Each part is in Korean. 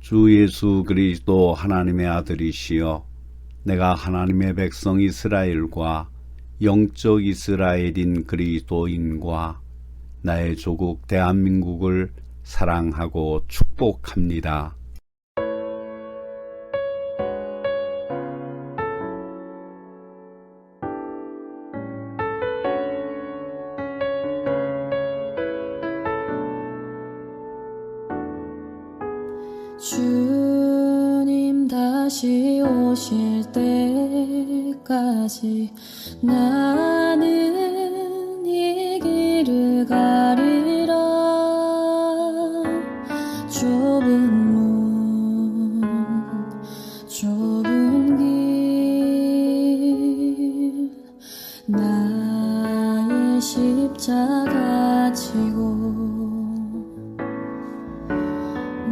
주 예수 그리스도 하나님의 아들이시여, 내가 하나님의 백성 이스라엘과 영적 이스라엘인 그리스도인과 나의 조국 대한민국을 사랑하고 축복합니다. 주님 다시 오실 때까지 나는 이 길을 가리라. 좁은 문 좁은 길 나의 십자가 지고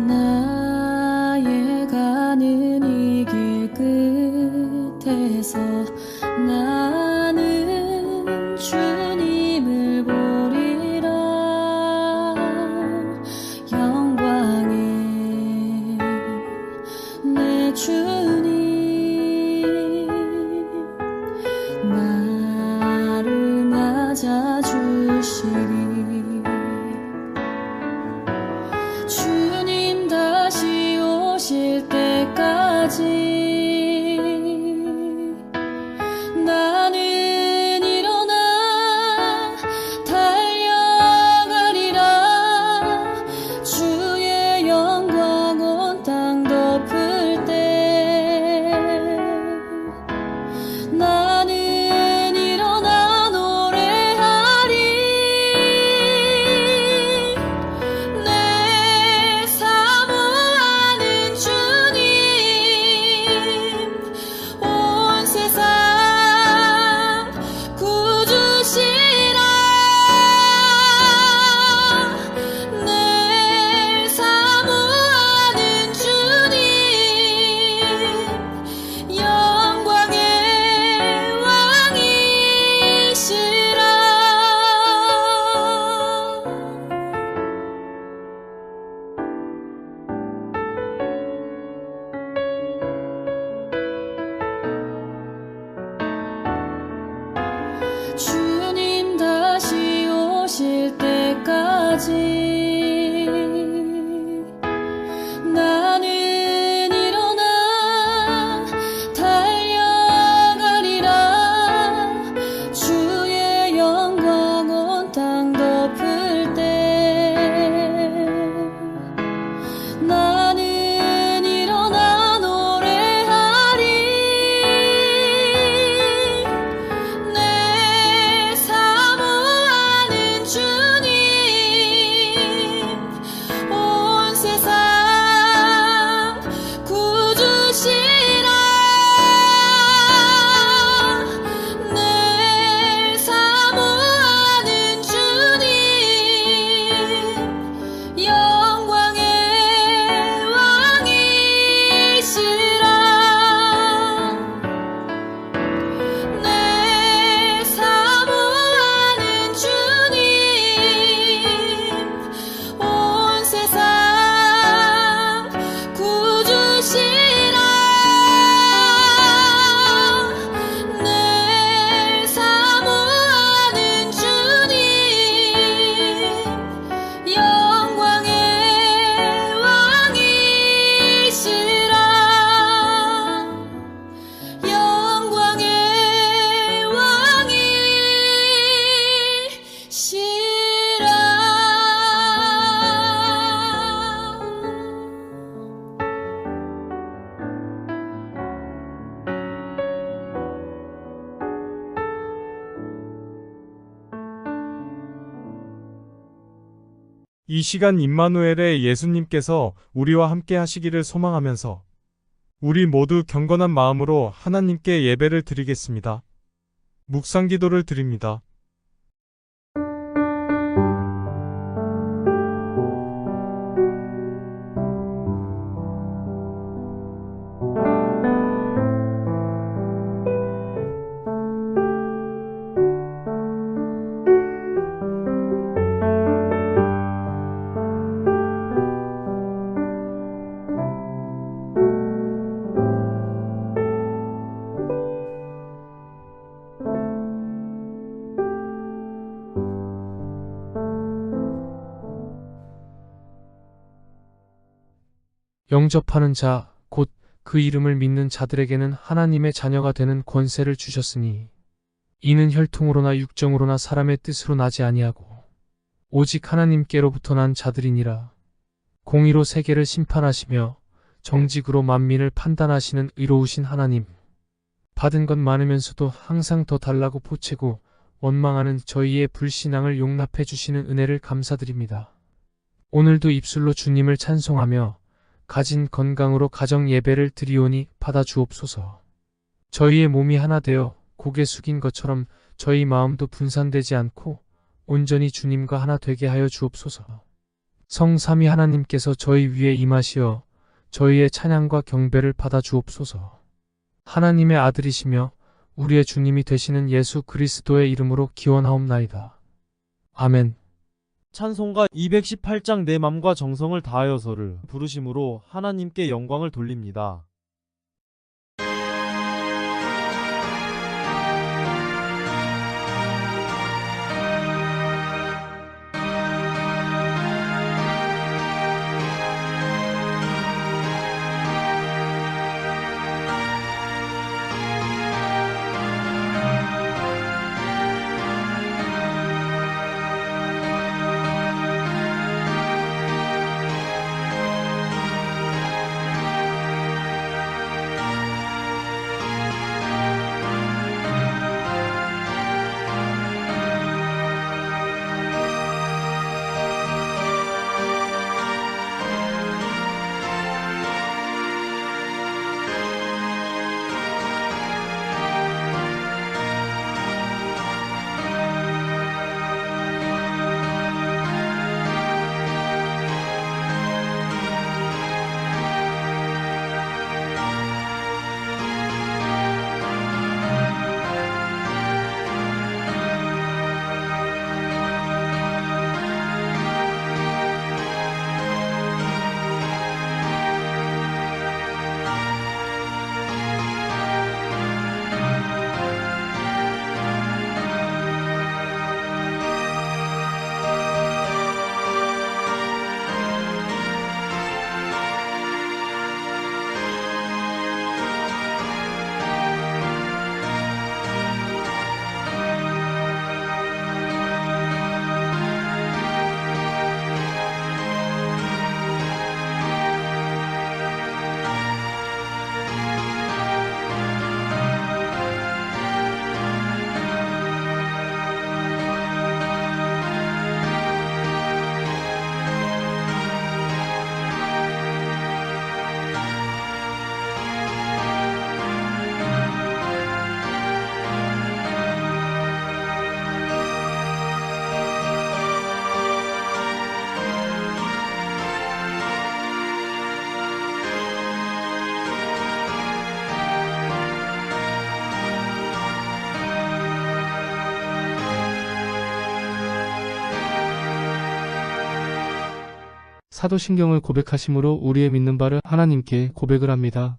나의 가는 이 길 끝에서 나는 주님을 보리라. 영광의 내 주님 나를 맞아주시리. 주님 다시 오실 때까지 나는 일어나 달려가리라. 주의 영광 온 땅 덮을 때 나는 일어나 노래하리. 내 사모하는 주님 온 세상 구주시라. 내 사모하는 주님 영광의 왕이시라. 주님 다시 오실 때까지 나는 일어나 달려가리라. 주의 영광 온 땅 덮을 때 나는 일어나 노래하리. 내 사모하는 주님 온 세상 구주시라. 내 사모하는 주님 영광의 왕이시라. 내 사모하는 주님 온 세상 구주시라. 내 사모하는 주님 영광의 왕이시라. 영광의 왕이시라. 이 시간 임마누엘의 예수님께서 우리와 함께 하시기를 소망하면서 우리 모두 경건한 마음으로 하나님께 예배를 드리겠습니다. 묵상 기도를 드립니다. 영접하는 자, 곧 그 이름을 믿는 자들에게는 하나님의 자녀가 되는 권세를 주셨으니 이는 혈통으로나 육정으로나 사람의 뜻으로 나지 아니하고 오직 하나님께로부터 난 자들이니라. 공의로 세계를 심판하시며 정직으로 만민을 판단하시는 의로우신 하나님, 받은 것 많으면서도 항상 더 달라고 보채고 원망하는 저희의 불신앙을 용납해 주시는 은혜를 감사드립니다. 오늘도 입술로 주님을 찬송하며 가진 건강으로 가정 예배를 드리오니 받아 주옵소서. 저희의 몸이 하나 되어 고개 숙인 것처럼 저희 마음도 분산되지 않고 온전히 주님과 하나 되게 하여 주옵소서. 성삼위 하나님께서 저희 위에 임하시어 저희의 찬양과 경배를 받아 주옵소서. 하나님의 아들이시며 우리의 주님이 되시는 예수 그리스도의 이름으로 기원하옵나이다. 아멘. 찬송가 218장 내 맘과 정성을 다하여서를 부르심으로 하나님께 영광을 돌립니다. 사도신경을 고백하심으로 우리의 믿는 바를 하나님께 고백을 합니다.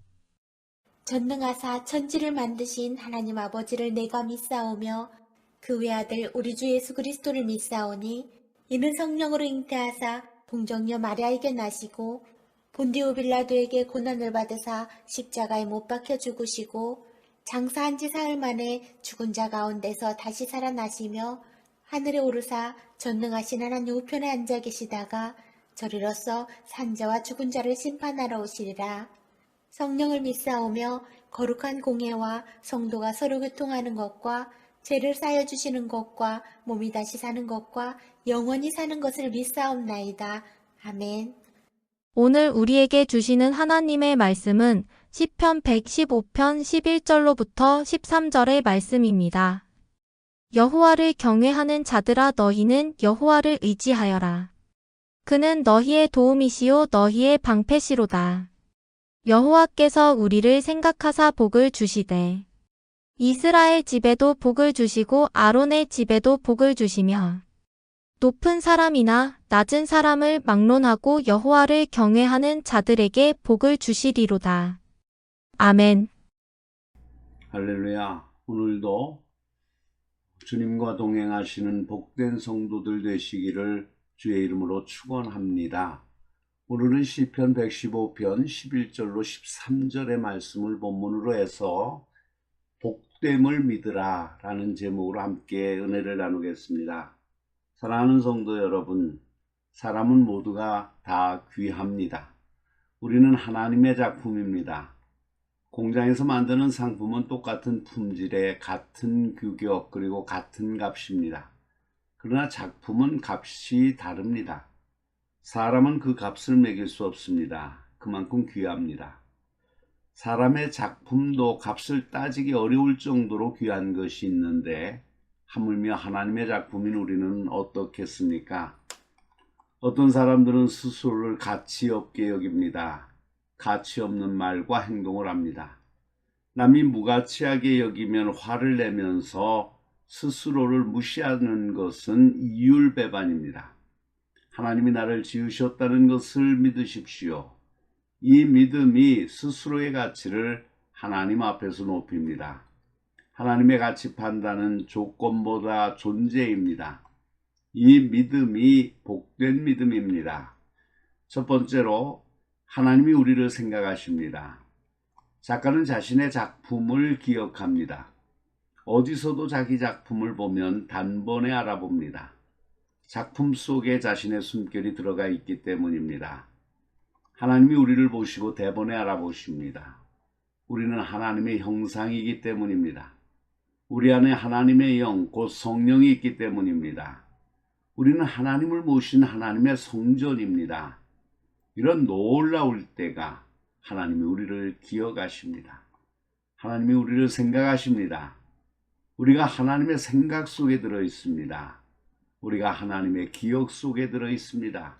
전능하사 천지를 만드신 하나님 아버지를 내가 믿사오며 그 외아들 우리 주 예수 그리스도를 믿사오니 이는 성령으로 잉태하사 동정녀 마리아에게 나시고 본디오 빌라도에게 고난을 받으사 십자가에 못 박혀 죽으시고 장사한 지 사흘 만에 죽은 자 가운데서 다시 살아나시며 하늘에 오르사 전능하신 하나님 우편에 앉아 계시다가 저리로서 산자와 죽은 자를 심판하러 오시리라. 성령을 믿사오며 거룩한 공예와 성도가 서로 교통하는 것과 죄를 쌓여 주시는 것과 몸이 다시 사는 것과 영원히 사는 것을 믿사옵나이다. 아멘. 오늘 우리에게 주시는 하나님의 말씀은 시편 115편 11절로부터 13절의 말씀입니다. 여호와를 경외하는 자들아 너희는 여호와를 의지하여라. 그는 너희의 도움이시요 너희의 방패시로다. 여호와께서 우리를 생각하사 복을 주시되 이스라엘 집에도 복을 주시고 아론의 집에도 복을 주시며 높은 사람이나 낮은 사람을 막론하고 여호와를 경외하는 자들에게 복을 주시리로다. 아멘. 할렐루야. 오늘도 주님과 동행하시는 복된 성도들 되시기를 주의 이름으로 축원합니다. 오늘은 시편 115편 11절로 13절의 말씀을 본문으로 해서 복됨을 믿으라 라는 제목으로 함께 은혜를 나누겠습니다. 사랑하는 성도 여러분, 사람은 모두가 다 귀합니다. 우리는 하나님의 작품입니다. 공장에서 만드는 상품은 똑같은 품질에 같은 규격 그리고 같은 값입니다. 그러나 작품은 값이 다릅니다. 사람은 그 값을 매길 수 없습니다. 그만큼 귀합니다. 사람의 작품도 값을 따지기 어려울 정도로 귀한 것이 있는데 하물며 하나님의 작품인 우리는 어떻겠습니까? 어떤 사람들은 스스로를 가치 없게 여깁니다. 가치 없는 말과 행동을 합니다. 남이 무가치하게 여기면 화를 내면서 스스로를 무시하는 것은 이율배반입니다. 하나님이 나를 지으셨다는 것을 믿으십시오. 이 믿음이 스스로의 가치를 하나님 앞에서 높입니다. 하나님의 가치 판단은 조건보다 존재입니다. 이 믿음이 복된 믿음입니다. 첫 번째로 하나님이 우리를 생각하십니다. 작가는 자신의 작품을 기억합니다. 어디서도 자기 작품을 보면 단번에 알아봅니다. 작품 속에 자신의 숨결이 들어가 있기 때문입니다. 하나님이 우리를 보시고 대번에 알아보십니다. 우리는 하나님의 형상이기 때문입니다. 우리 안에 하나님의 영, 곧 성령이 있기 때문입니다. 우리는 하나님을 모신 하나님의 성전입니다. 이런 놀라울 때가 하나님이 우리를 기억하십니다. 하나님이 우리를 생각하십니다. 우리가 하나님의 생각 속에 들어 있습니다. 우리가 하나님의 기억 속에 들어 있습니다.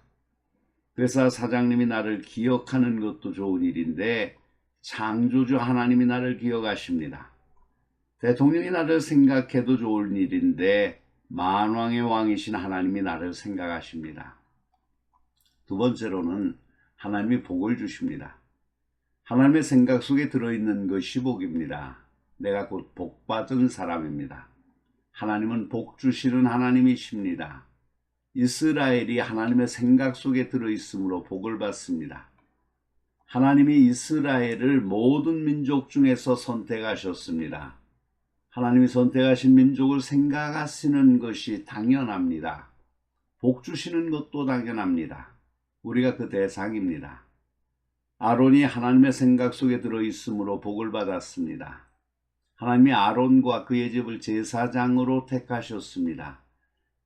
회사 사장님이 나를 기억하는 것도 좋은 일인데 창조주 하나님이 나를 기억하십니다. 대통령이 나를 생각해도 좋은 일인데 만왕의 왕이신 하나님이 나를 생각하십니다. 두 번째로는 하나님이 복을 주십니다. 하나님의 생각 속에 들어있는 것이 복입니다. 내가 곧 복받은 사람입니다. 하나님은 복 주시는 하나님이십니다. 이스라엘이 하나님의 생각 속에 들어있으므로 복을 받습니다. 하나님이 이스라엘을 모든 민족 중에서 선택하셨습니다. 하나님이 선택하신 민족을 생각하시는 것이 당연합니다. 복 주시는 것도 당연합니다. 우리가 그 대상입니다. 아론이 하나님의 생각 속에 들어있으므로 복을 받았습니다. 하나님이 아론과 그의 집을 제사장으로 택하셨습니다.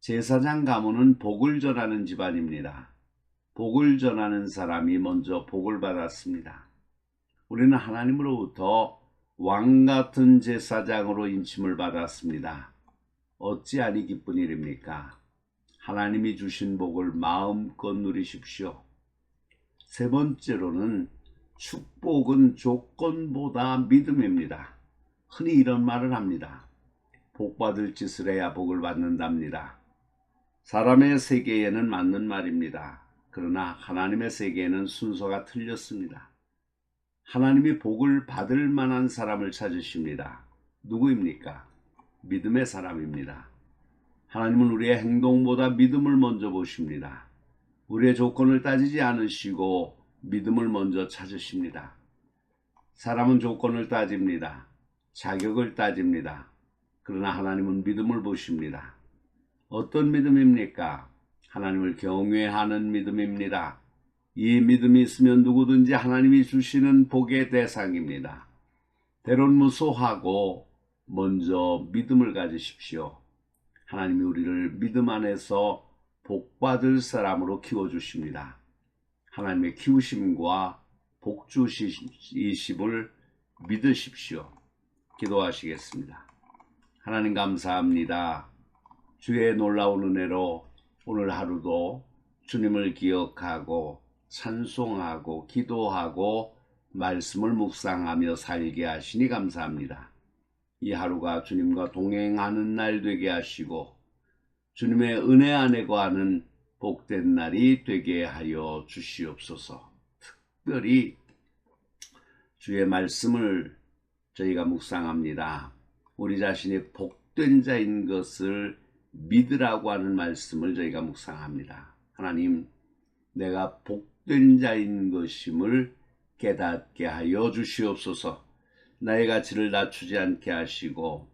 제사장 가문은 복을 전하는 집안입니다. 복을 전하는 사람이 먼저 복을 받았습니다. 우리는 하나님으로부터 왕같은 제사장으로 인침을 받았습니다. 어찌하니 기쁜 일입니까? 하나님이 주신 복을 마음껏 누리십시오. 세 번째로는 축복은 조건보다 믿음입니다. 흔히 이런 말을 합니다. 복받을 짓을 해야 복을 받는답니다. 사람의 세계에는 맞는 말입니다. 그러나 하나님의 세계에는 순서가 틀렸습니다. 하나님이 복을 받을 만한 사람을 찾으십니다. 누구입니까? 믿음의 사람입니다. 하나님은 우리의 행동보다 믿음을 먼저 보십니다. 우리의 조건을 따지지 않으시고 믿음을 먼저 찾으십니다. 사람은 조건을 따집니다. 자격을 따집니다. 그러나 하나님은 믿음을 보십니다. 어떤 믿음입니까? 하나님을 경외하는 믿음입니다. 이 믿음이 있으면 누구든지 하나님이 주시는 복의 대상입니다. 때론 무소하고 먼저 믿음을 가지십시오. 하나님이 우리를 믿음 안에서 복받을 사람으로 키워주십니다. 하나님의 키우심과 복주이심을 믿으십시오. 기도하시겠습니다. 하나님 감사합니다. 주의 놀라운 은혜로 오늘 하루도 주님을 기억하고 찬송하고 기도하고 말씀을 묵상하며 살게 하시니 감사합니다. 이 하루가 주님과 동행하는 날 되게 하시고 주님의 은혜 안에 거하는 복된 날이 되게 하여 주시옵소서. 특별히 주의 말씀을 저희가 묵상합니다. 우리 자신이 복된 자인 것을 믿으라고 하는 말씀을 저희가 묵상합니다. 하나님, 내가 복 복된 자인 것임을 깨닫게 하여 주시옵소서. 나의 가치를 낮추지 않게 하시고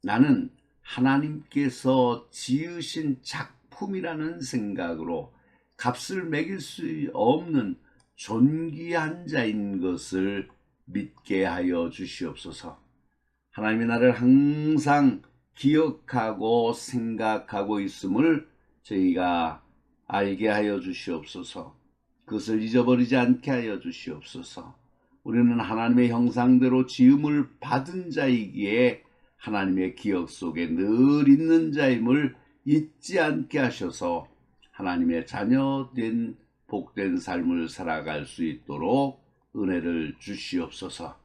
나는 하나님께서 지으신 작품이라는 생각으로 값을 매길 수 없는 존귀한 자인 것을 믿게 하여 주시옵소서. 하나님이 나를 항상 기억하고 생각하고 있음을 저희가 알게 하여 주시옵소서. 그것을 잊어버리지 않게 하여 주시옵소서. 우리는 하나님의 형상대로 지음을 받은 자이기에 하나님의 기억 속에 늘 있는 자임을 잊지 않게 하셔서 하나님의 자녀된 복된 삶을 살아갈 수 있도록 은혜를 주시옵소서.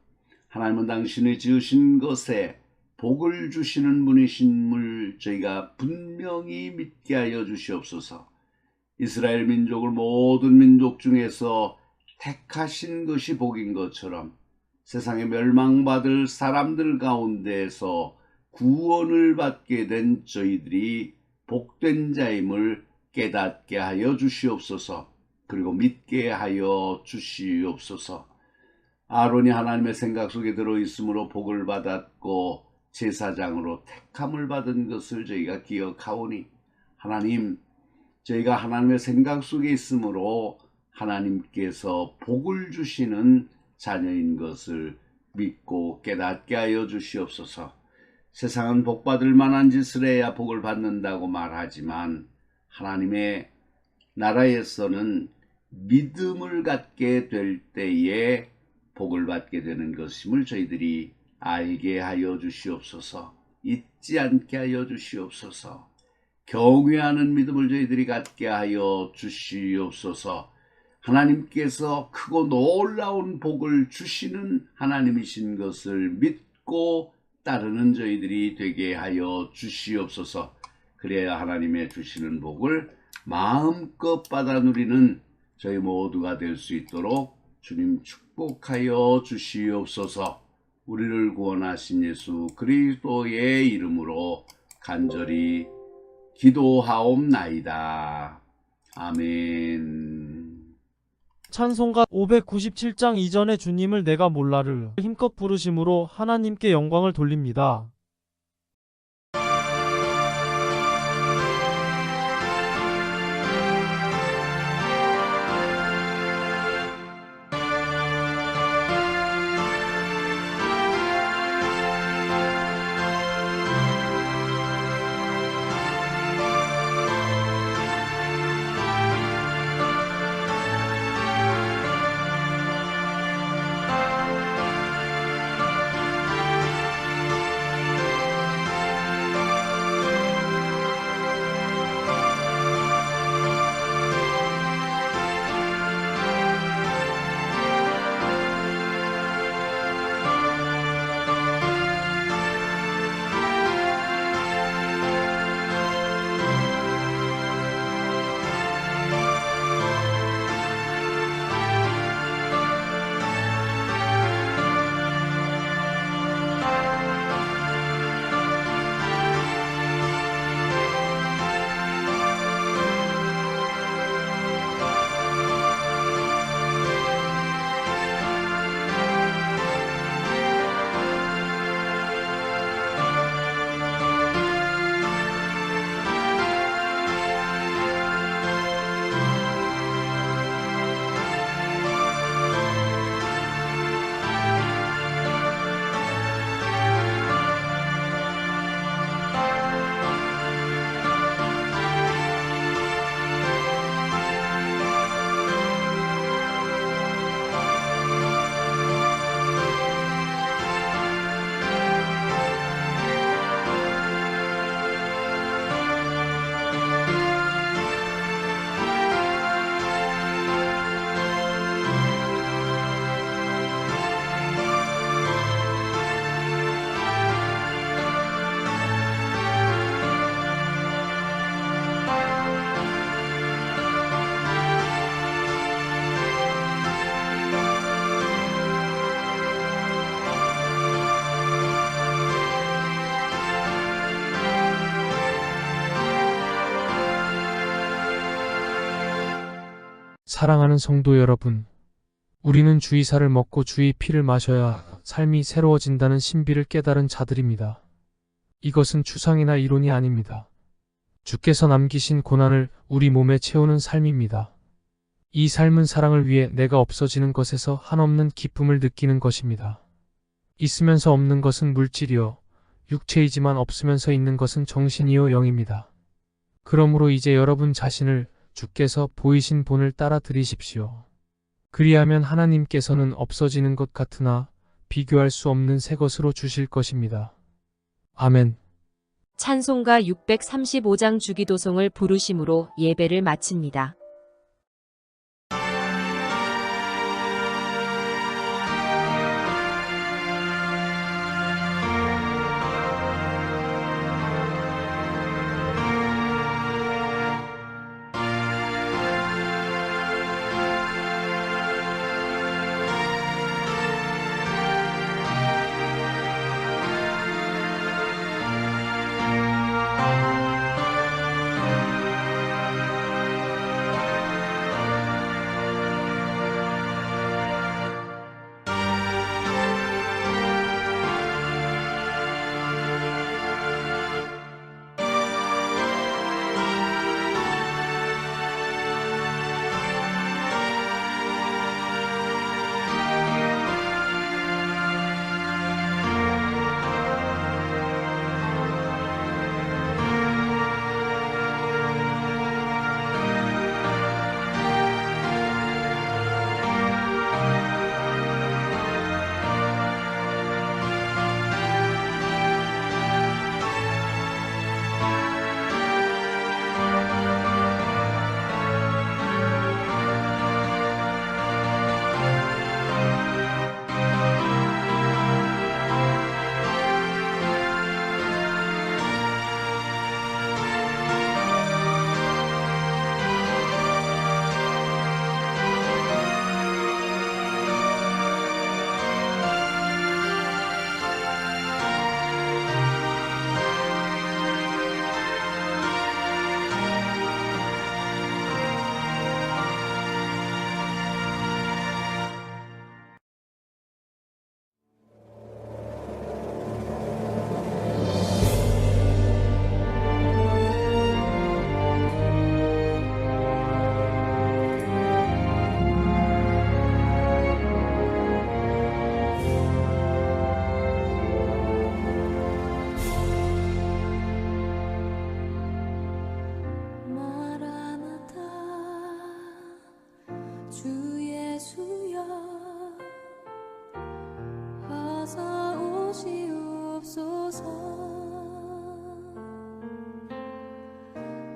하나님은 당신이 지으신 것에 복을 주시는 분이심을 저희가 분명히 믿게 하여 주시옵소서. 이스라엘 민족을 모든 민족 중에서 택하신 것이 복인 것처럼 세상에 멸망받을 사람들 가운데에서 구원을 받게 된 저희들이 복된 자임을 깨닫게 하여 주시옵소서. 그리고 믿게 하여 주시옵소서. 아론이 하나님의 생각 속에 들어있으므로 복을 받았고 제사장으로 택함을 받은 것을 저희가 기억하오니 하나님, 저희가 하나님의 생각 속에 있으므로 하나님께서 복을 주시는 자녀인 것을 믿고 깨닫게 하여 주시옵소서. 세상은 복받을 만한 짓을 해야 복을 받는다고 말하지만 하나님의 나라에서는 믿음을 갖게 될 때에 복을 받게 되는 것임을 저희들이 알게 하여 주시옵소서. 잊지 않게 하여 주시옵소서. 경외하는 믿음을 저희들이 갖게 하여 주시옵소서. 하나님께서 크고 놀라운 복을 주시는 하나님이신 것을 믿고 따르는 저희들이 되게 하여 주시옵소서. 그래야 하나님의 주시는 복을 마음껏 받아 누리는 저희 모두가 될 수 있도록 주님 축복하여 주시옵소서. 우리를 구원하신 예수 그리스도의 이름으로 간절히 기도하옵나이다. 아멘. 찬송가 597장 이전에 주님을 내가 몰라를 힘껏 부르심으로 하나님께 영광을 돌립니다. 사랑하는 성도 여러분, 우리는 주의사를 먹고 주의 피를 마셔야 삶이 새로워진다는 신비를 깨달은 자들입니다. 이것은 추상이나 이론이 아닙니다. 주께서 남기신 고난을 우리 몸에 채우는 삶입니다. 이 삶은 사랑을 위해 내가 없어지는 것에서 한없는 기쁨을 느끼는 것입니다. 있으면서 없는 것은 물질이요, 육체이지만 없으면서 있는 것은 정신이요, 영입니다. 그러므로 이제 여러분 자신을 주께서 보이신 본을 따라 드리십시오. 그리하면 하나님께서는 없어지는 것 같으나 비교할 수 없는 새 것으로 주실 것입니다. 아멘. 찬송가 635장 주기도송을 부르심으로 예배를 마칩니다.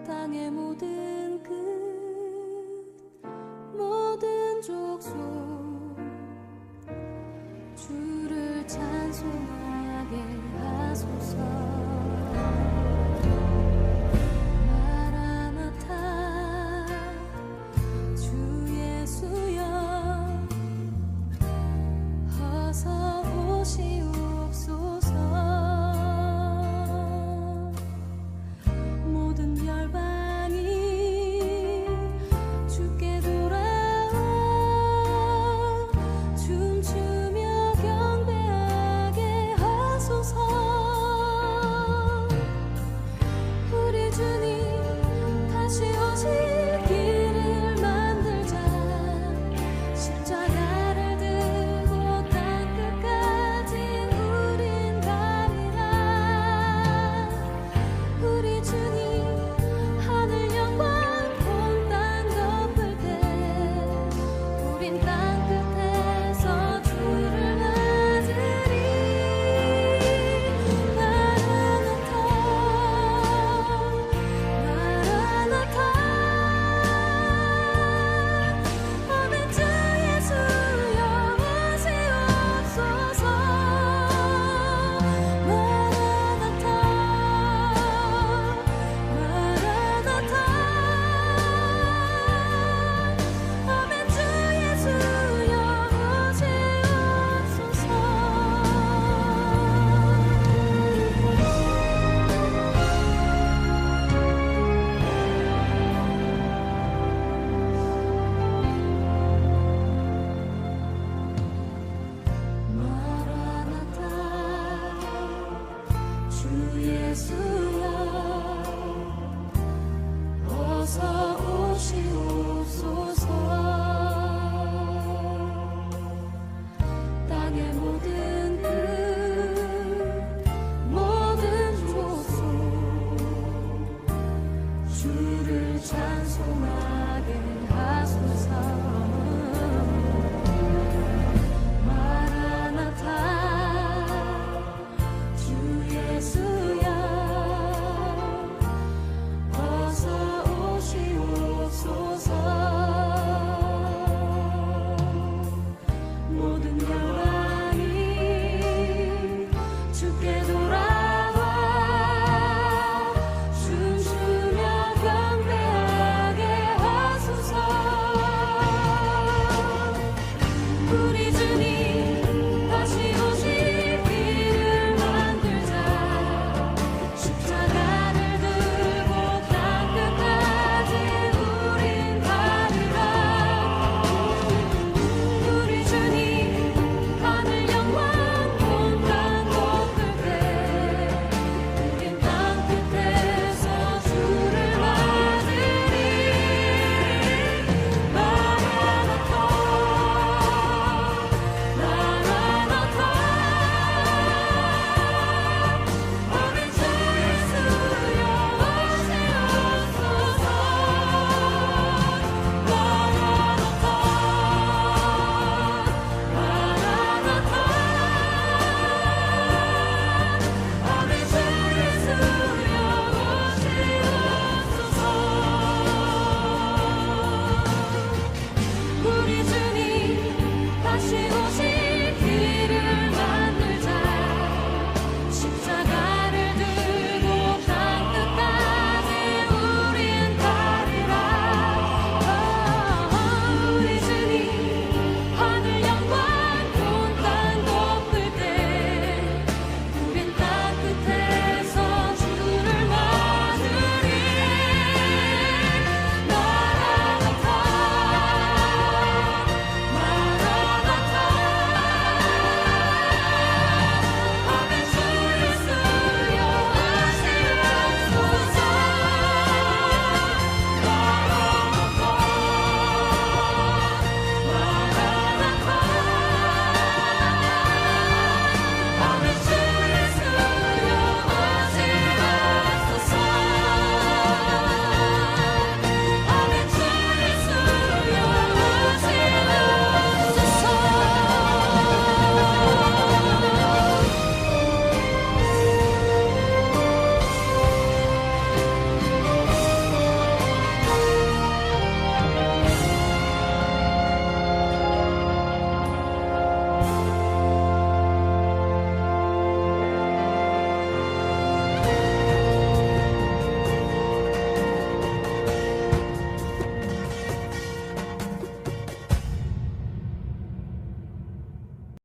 땅의 모든 끝 모든 족속 주를 찬송하게 하소서. 마라나타 주 예수여 어서 오시옵소서. 모든 열방이 주께 돌아와 춤추며 경배하게 하소서. 우리 주님 다시 오실 길을 만들자. 십자가를 들고 땅끝까지 예수야 어서 오시옵소서. 땅의 모든 뜻 모든 조소 주를 찬송하게 하소서. 마라나타 주 예수야 어서 오시옵소서. 모든 영광이 주께 돌아와 춤추며 경배하게 하소서. 우리 주님